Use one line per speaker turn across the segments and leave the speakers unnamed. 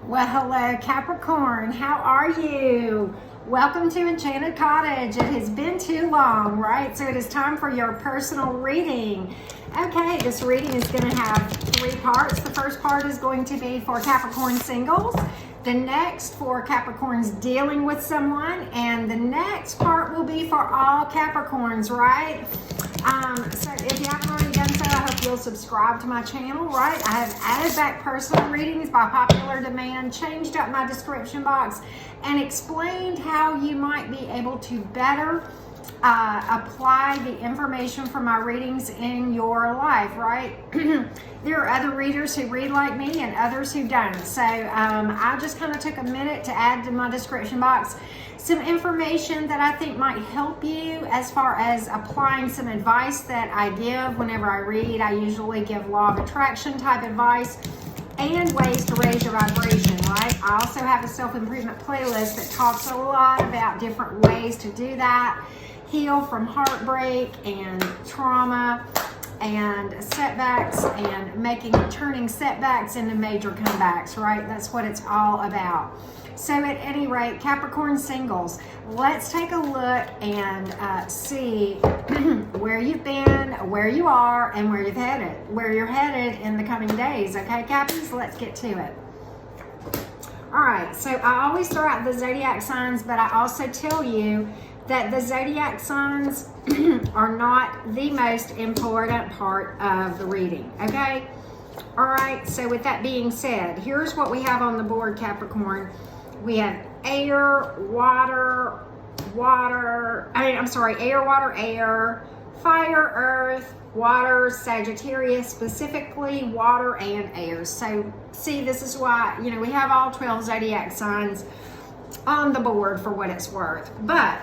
Well, hello Capricorn, how are you? Welcome to Enchanted Cottage. It has been too long, right? So it is time for your personal reading. Okay, this reading is going to have 3 parts. The first part is going to be for Capricorn Singles. The next for Capricorns dealing with someone. And the next part will be for all Capricorns, right? So if you haven't already done so, I hope you'll subscribe to my channel, right? I have added back personal readings by popular demand, changed up my description box, and explained how you might be able to better apply the information from my readings in your life, right? There are other readers who read like me and others who don't. So I just kind of took a minute to add to my description box some information that I think might help you as far as applying some advice that I give whenever I read. I usually give law of attraction type advice and ways to raise your vibration, right? I also have a self-improvement playlist that talks a lot about different ways to do that. Heal from heartbreak and trauma and setbacks and turning setbacks into major comebacks, right? That's what it's all about. So at any rate, Capricorn Singles, let's take a look and see where you've been, where you are, and where you're headed in the coming days. Okay, Cappies, let's get to it. All right, so I always throw out the zodiac signs, but I also tell you that the zodiac signs are not the most important part of the reading, okay? All right, so with that being said, here's what we have on the board, Capricorn. We have air, water, air, fire, earth, water, Sagittarius, specifically water and air. So see, this is why, we have all 12 zodiac signs on the board for what it's worth. But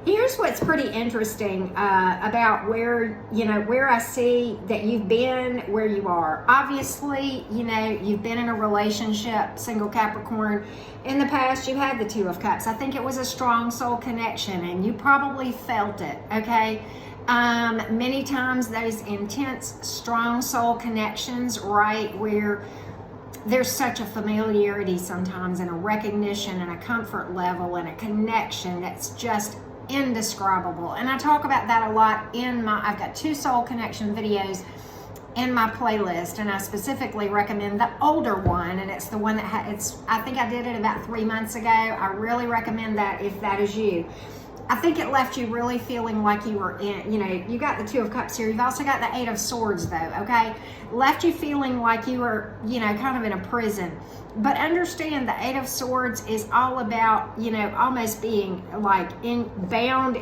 here's what's pretty interesting about where I see that you've been, where you are. Obviously, you've been in a relationship, single Capricorn. In the past, you had the 2 of Cups. I think it was a strong soul connection, and you probably felt it, okay? Many times those intense, strong soul connections, right, where there's such a familiarity sometimes and a recognition and a comfort level and a connection that's just indescribable. And I talk about that a lot I've got 2 soul connection videos in my playlist, and I specifically recommend the older one, and it's the one that I think I did it about 3 months ago. I really recommend that if that is you. I think it left you really feeling like you were in, you got the 2 of Cups here. You've also got the 8 of Swords though, okay? Left you feeling like you were, kind of in a prison. But understand the 8 of Swords is all about, almost being like bound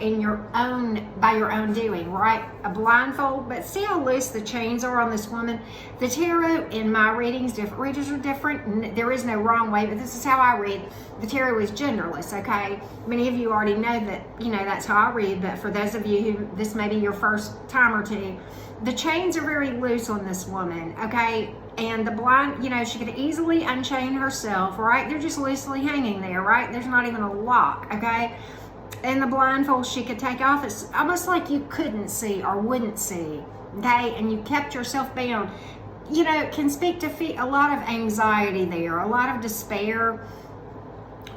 by your own doing, right? A blindfold, but see how loose the chains are on this woman? The tarot in my readings, different readers are different. There is no wrong way, but this is how I read. The tarot is genderless, okay? Many of you already know that, that's how I read, but for those of you who this may be your first time or two, the chains are very loose on this woman, okay? And the blind, she could easily unchain herself, right? They're just loosely hanging there, right? There's not even a lock, okay? And the blindfold she could take off. It's almost like you couldn't see or wouldn't see, okay? And you kept yourself bound. It can speak to a lot of anxiety there, a lot of despair,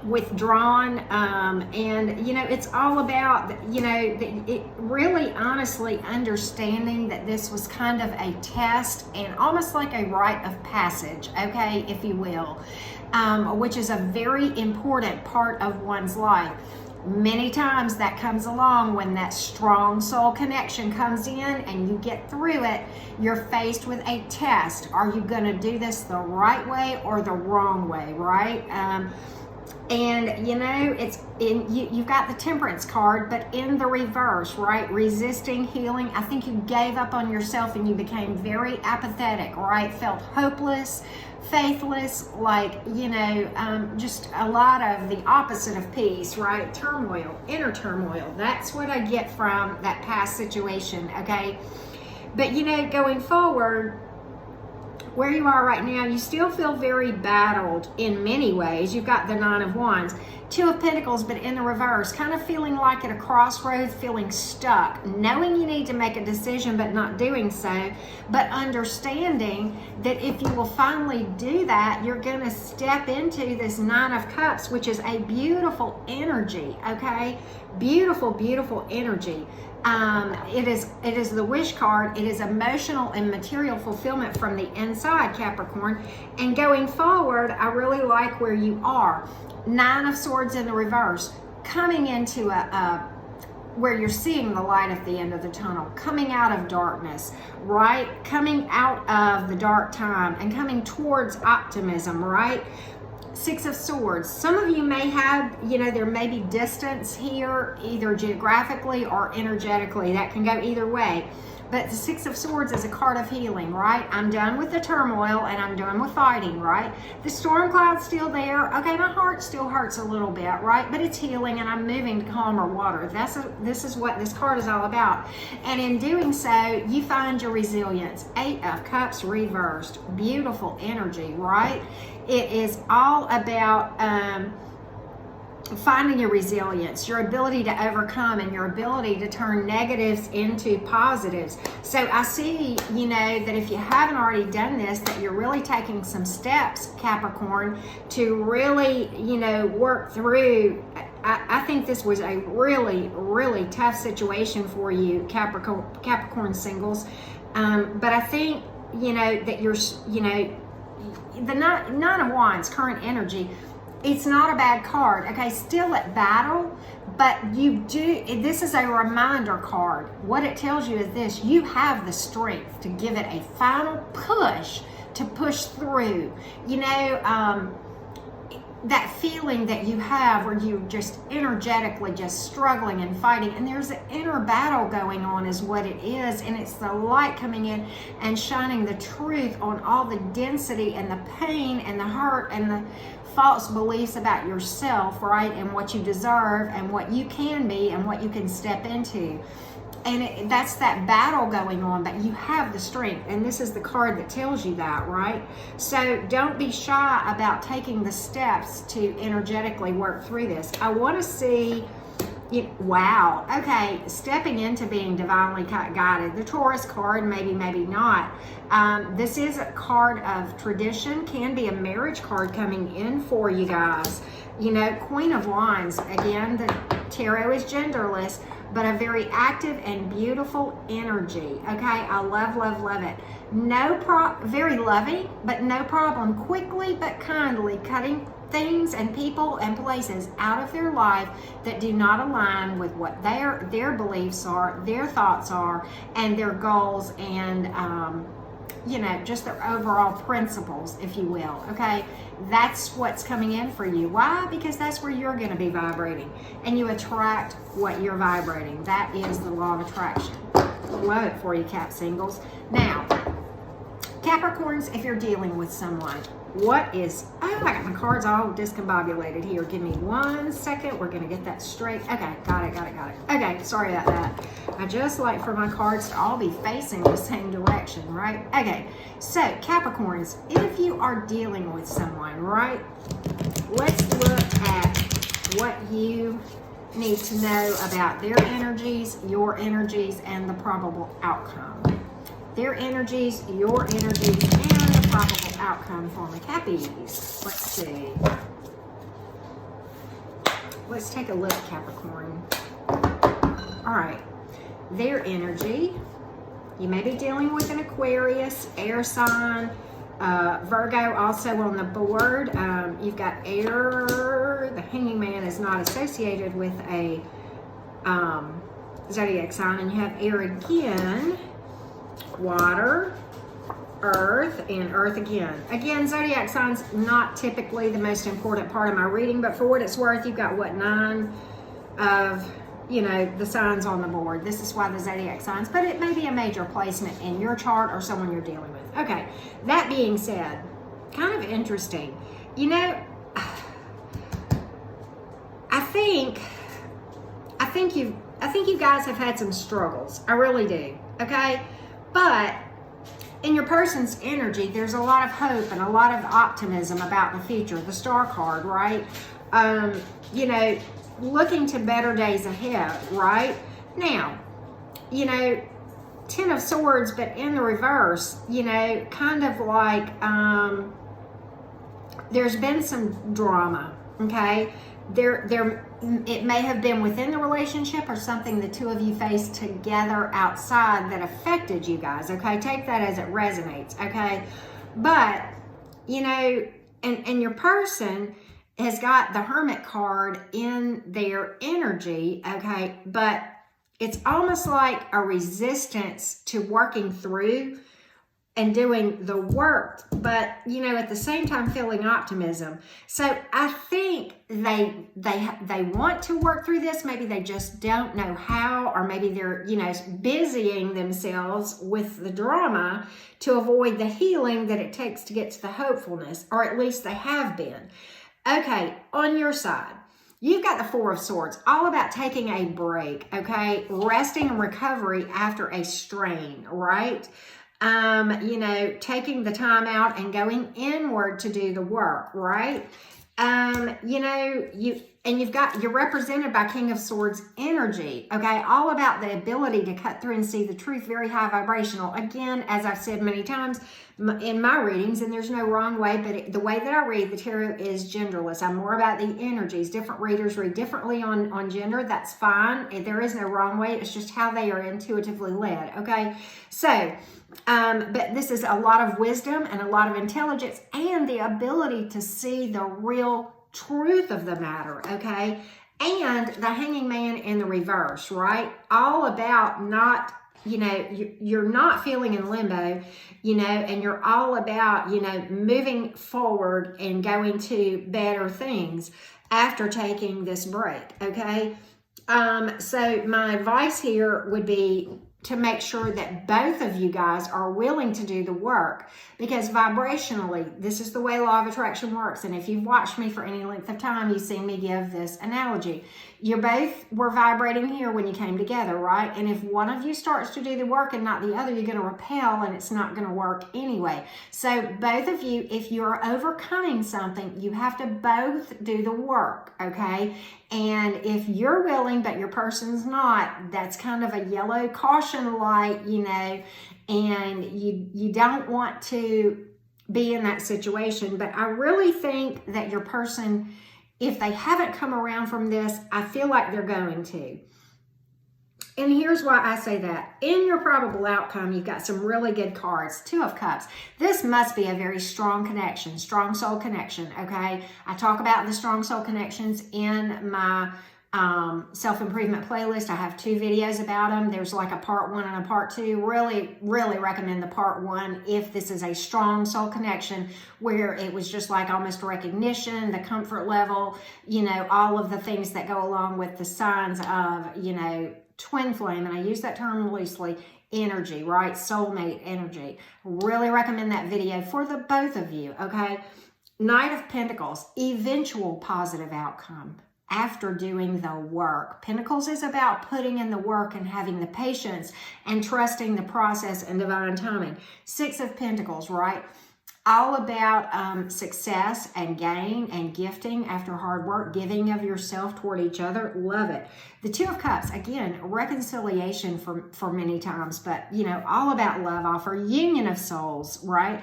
withdrawn, and it's all about it really honestly understanding that this was kind of a test and almost like a rite of passage, okay, if you will, which is a very important part of one's life. Many times that comes along when that strong soul connection comes in and you get through it. You're faced with a test. Are you going to do this the right way or the wrong way, right? And you've got the Temperance card, but in the reverse, right? Resisting healing. I think you gave up on yourself and you became very apathetic, right? Felt hopeless, faithless, just a lot of the opposite of peace, right? Turmoil, inner turmoil. That's what I get from that past situation, okay? But going forward, where you are right now, you still feel very battled in many ways. You've got the Nine of Wands, Two of Pentacles, but in the reverse, kind of feeling like at a crossroads, feeling stuck, knowing you need to make a decision, but not doing so, but understanding that if you will finally do that, you're going to step into this Nine of Cups, which is a beautiful energy, okay? Beautiful, beautiful energy. It is the wish card. It is emotional and material fulfillment from the inside, Capricorn. And going forward, I really like where you are. Nine of Swords in the reverse, coming into where you're seeing the light at the end of the tunnel, coming out of darkness, right? Coming out of the dark time and coming towards optimism, right? Six of Swords. Some of you may have, there may be distance here, either geographically or energetically. That can go either way. But the Six of Swords is a card of healing, right? I'm done with the turmoil and I'm done with fighting, right? The storm cloud's still there. Okay, my heart still hurts a little bit, right? But it's healing and I'm moving to calmer water. This is what this card is all about. And in doing so, you find your resilience. Eight of Cups reversed. Beautiful energy, right? It is all about finding your resilience, your ability to overcome, and your ability to turn negatives into positives. So I see, that if you haven't already done this, that you're really taking some steps, Capricorn, to really, work through. I think this was a really, really tough situation for you, Capricorn singles. But I think, that you're, the Nine of Wands, current energy, it's not a bad card, okay? Still at battle, but this is a reminder card. What it tells you is this: you have the strength to give it a final push, to push through. That feeling that you have where you're just energetically just struggling and fighting, and there's an inner battle going on is what it is, and it's the light coming in and shining the truth on all the density and the pain and the hurt and the false beliefs about yourself, right? And what you deserve and what you can be and what you can step into. And that's that battle going on, but you have the strength. And this is the card that tells you that, right? So don't be shy about taking the steps to energetically work through this. I want to see, wow, okay, stepping into being divinely guided. The Taurus card, maybe not. This is a card of tradition, can be a marriage card coming in for you guys. Queen of Wands, again, the tarot is genderless, but a very active and beautiful energy. Okay, I love it. Very loving, but no problem. Quickly but kindly cutting things and people and places out of their life that do not align with what their beliefs are, their thoughts are, and their goals, and just their overall principles, if you will. Okay, that's what's coming in for you. Why? Because that's where you're going to be vibrating, and you attract what you're vibrating. That is the law of attraction. Love it for you, Cap singles. Now, Capricorns, if you're dealing with someone, I got my cards all discombobulated here. Give me 1 second. We're going to get that straight. Okay, got it. Okay, sorry about that. I just like for my cards to all be facing the same direction, right? Okay, so Capricorns, if you are dealing with someone, right, let's look at what you need to know about their energies, your energies, and the probable outcome. Their energies, your energies, and the probable outcome for my Cappies. Let's see. Let's take a look, Capricorn. All right. Their energy. You may be dealing with an Aquarius, air sign, Virgo also on the board. You've got air. The Hanging Man is not associated with a zodiac sign. And you have air again. Water, earth, and earth again. Again, zodiac signs not typically the most important part of my reading, but for what it's worth, you've got 9 of the signs on the board. This is why the zodiac signs, but it may be a major placement in your chart or someone you're dealing with. Okay, that being said, kind of interesting. I think you guys have had some struggles. I really do. Okay. But in your person's energy, there's a lot of hope and a lot of optimism about the future. The Star card, right? You know, looking to better days ahead, right? Now, you know, Ten of Swords, but in the reverse, you know, kind of like there's been some drama, okay? It may have been within the relationship or something the two of you faced together outside that affected you guys, okay? Take that as it resonates, okay? But, you know, and your person has got the Hermit card in their energy, okay? But it's almost like a resistance to working through and doing the work, but, you know, at the same time feeling optimism. So I think they want to work through this. Maybe they just don't know how, or maybe they're, you know, busying themselves with the drama to avoid the healing that it takes to get to the hopefulness, or at least they have been. Okay, on your side, you've got the Four of Swords, all about taking a break, okay? Resting and recovery after a strain, right? You know, taking the time out and going inward to do the work, right? You know, you're represented by King of Swords energy, okay? All about the ability to cut through and see the truth, very high vibrational. Again, as I've said many times in my readings, and there's no wrong way, but the way that I read the tarot is genderless. I'm more about the energies. Different readers read differently on gender. That's fine. There is no wrong way. It's just how they are intuitively led, okay? So, but this is a lot of wisdom and a lot of intelligence and the ability to see the real truth of the matter, okay? And the Hanging Man in the reverse, right? All about not, you know, you're not feeling in limbo, you know, and you're all about, you know, moving forward and going to better things after taking this break, okay? So my advice here would be to make sure that both of you guys are willing to do the work, because vibrationally, this is the way law of attraction works. And if you've watched me for any length of time, you've seen me give this analogy. You both were vibrating here when you came together, right? And if one of you starts to do the work and not the other, you're going to repel and it's not going to work anyway. So both of you, if you're overcoming something, you have to both do the work, okay? And if you're willing, but your person's not, that's kind of a yellow caution light, you know, and you don't want to be in that situation. But I really think that your person, if they haven't come around from this, I feel like they're going to. And here's why I say that. In your probable outcome, you've got some really good cards. Two of Cups. This must be a very strong connection, strong soul connection, okay? I talk about the strong soul connections in my self-improvement playlist. I have 2 videos about them. There's like a part 1 and a part 2. Really, really recommend the part 1 if this is a strong soul connection where it was just like almost recognition, the comfort level, you know, all of the things that go along with the signs of, you know, twin flame, and I use that term loosely, energy, right? Soulmate energy. Really recommend that video for the both of you, okay? Knight of Pentacles, eventual positive outcome after doing the work. Pentacles is about putting in the work and having the patience and trusting the process and divine timing. 6 of Pentacles, right? All about success and gain and gifting after hard work, giving of yourself toward each other. Love it. The 2 of Cups, again, reconciliation for many times, but, you know, all about love offer, union of souls, right?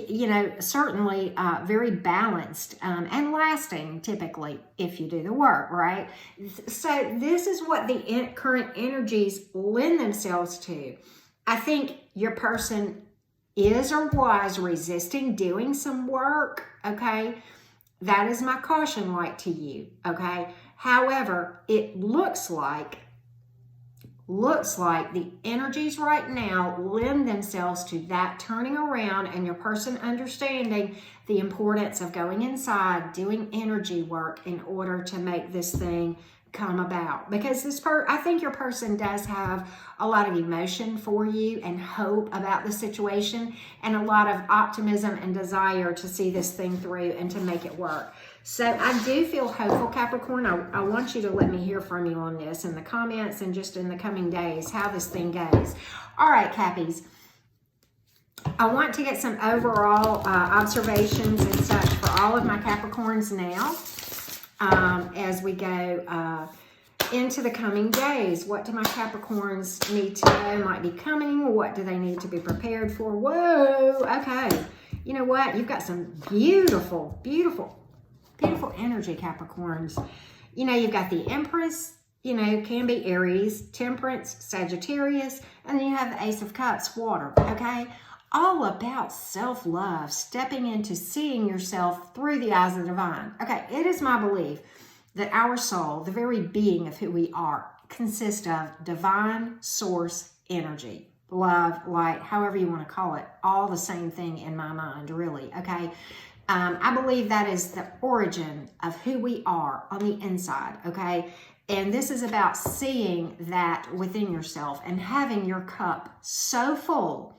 You know, certainly very balanced and lasting, typically, if you do the work, right? So this is what the current energies lend themselves to. I think your person is or was resisting doing some work, okay? That is my caution light to you, okay? However, it looks like the energies right now lend themselves to that turning around and your person understanding the importance of going inside, doing energy work in order to make this thing come about. Because I think your person does have a lot of emotion for you and hope about the situation and a lot of optimism and desire to see this thing through and to make it work. So I do feel hopeful, Capricorn. I want you to let me hear from you on this in the comments and just in the coming days, how this thing goes. All right, Cappies. I want to get some overall observations and such for all of my Capricorns now as we go into the coming days. What do my Capricorns need to know might be coming? What do they need to be prepared for? Whoa, okay. You know what? You've got some beautiful, beautiful, beautiful energy, Capricorns. You know, you've got the Empress, you know, can be Aries, Temperance, Sagittarius, and then you have the Ace of Cups, water, okay? All about self-love, stepping into seeing yourself through the eyes of the divine. Okay, it is my belief that our soul, the very being of who we are, consists of divine source energy, love, light, however you want to call it, all the same thing in my mind, really, okay? I believe that is the origin of who we are on the inside, okay? And this is about seeing that within yourself and having your cup so full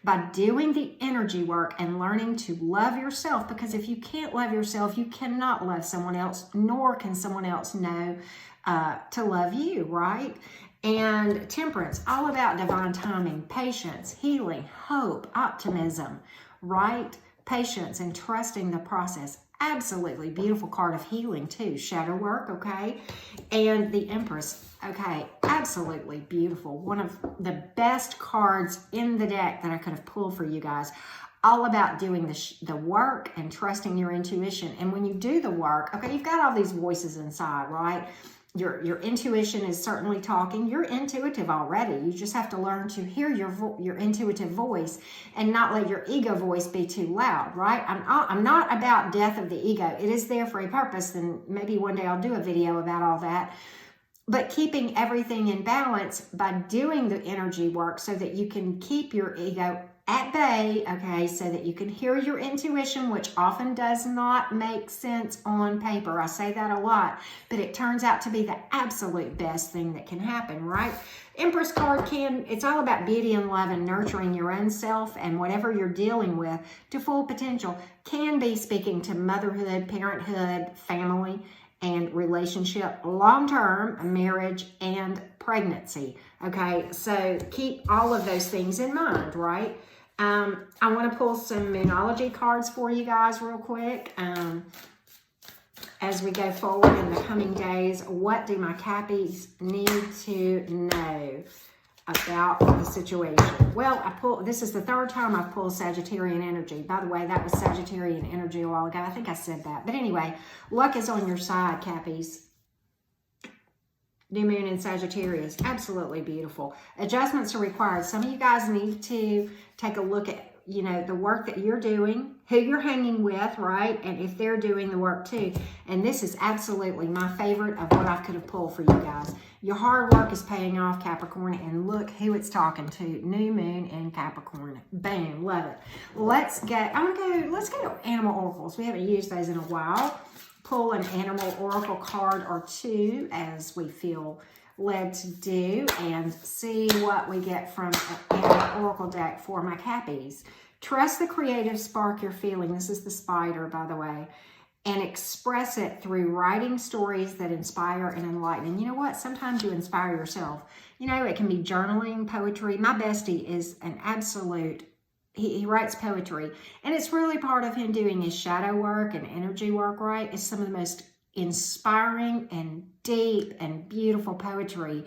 by doing the energy work and learning to love yourself, because if you can't love yourself, you cannot love someone else, nor can someone else know to love you, right? And Temperance, all about divine timing, patience, healing, hope, optimism, right? Patience and trusting the process. Absolutely beautiful card of healing too. Shadow work, okay? And the Empress, okay, absolutely beautiful. One of the best cards in the deck that I could have pulled for you guys. All about doing the work and trusting your intuition. And when you do the work, okay, you've got all these voices inside, right? Your intuition is certainly talking. You're intuitive already. You just have to learn to hear your intuitive voice and not let your ego voice be too loud, right? I'm not about death of the ego. It is there for a purpose, and maybe one day I'll do a video about all that. But keeping everything in balance by doing the energy work so that you can keep your ego at bay, okay, so that you can hear your intuition, which often does not make sense on paper. I say that a lot, but it turns out to be the absolute best thing that can happen, right? Empress card it's all about beauty and love and nurturing your own self, and whatever you're dealing with to full potential can be speaking to motherhood, parenthood, family, and relationship, long-term, marriage, and pregnancy, okay? So keep all of those things in mind, right? I want to pull some Moonology cards for you guys real quick. As we go forward in the coming days, what do my Cappies need to know about the situation? Well, this is the third time I've pulled Sagittarian energy. By the way, that was Sagittarian energy a while ago. I think I said that. But anyway, luck is on your side, Cappies. New moon in Sagittarius, absolutely beautiful. Adjustments are required. Some of you guys need to take a look at, you know, the work that you're doing, who you're hanging with, right? And if they're doing the work too. And this is absolutely my favorite of what I could have pulled for you guys. Your hard work is paying off, Capricorn, and look who it's talking to. New moon in Capricorn. Boom, love it. Let's go to animal oracles. We haven't used those in a while. Pull an animal oracle card or two as we feel led to do, and see what we get from an oracle deck for my Cappies. Trust the creative spark you're feeling. This is the spider, by the way, and express it through writing stories that inspire and enlighten. And you know what? Sometimes you inspire yourself. You know, it can be journaling, poetry. My bestie is an absolute, he writes poetry, and it's really part of him doing his shadow work and energy work, right? It's some of the most inspiring and deep and beautiful poetry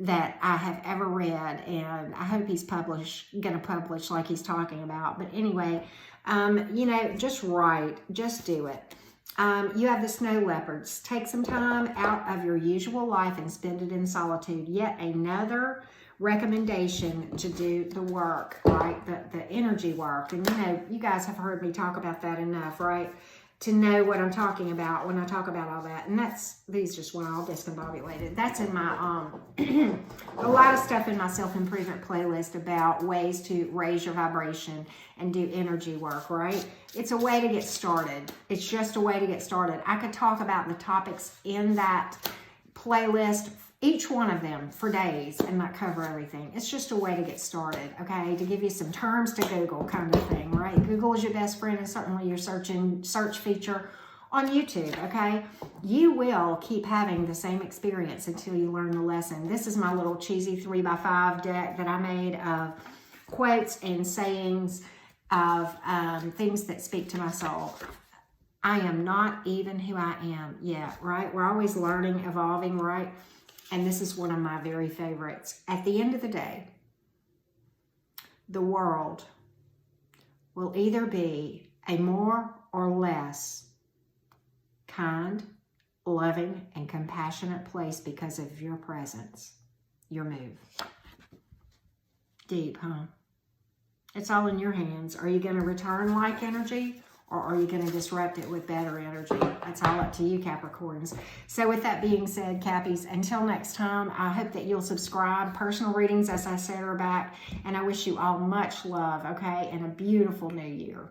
that I have ever read, and I hope he's gonna publish like he's talking about. But anyway, you know, just write, just do it. You have the snow leopards. Take some time out of your usual life and spend it in solitude. Yet another recommendation to do the work, right? The energy work. And you know, you guys have heard me talk about that enough, right? To know what I'm talking about when I talk about all that. And these just went all discombobulated. That's in my, a lot of stuff in my self-improvement playlist about ways to raise your vibration and do energy work, right? It's a way to get started. It's just a way to get started. I could talk about the topics in that playlist, each one of them, for days and not cover everything. It's just a way to get started, okay? To give you some terms to Google kind of thing, right? Google is your best friend, and certainly your search feature on YouTube, okay? You will keep having the same experience until you learn the lesson. This is my little cheesy 3x5 deck that I made of quotes and sayings of things that speak to my soul. I am not even who I am yet, right? We're always learning, evolving, right? And this is one of my very favorites. At the end of the day, the world will either be a more or less kind, loving, and compassionate place because of your presence, your move. Deep, huh? It's all in your hands. Are you going to return like energy, or are you going to disrupt it with better energy? That's all up to you, Capricorns. So with that being said, Cappies, until next time, I hope that you'll subscribe. Personal readings, as I said, are back. And I wish you all much love, okay? And a beautiful new year.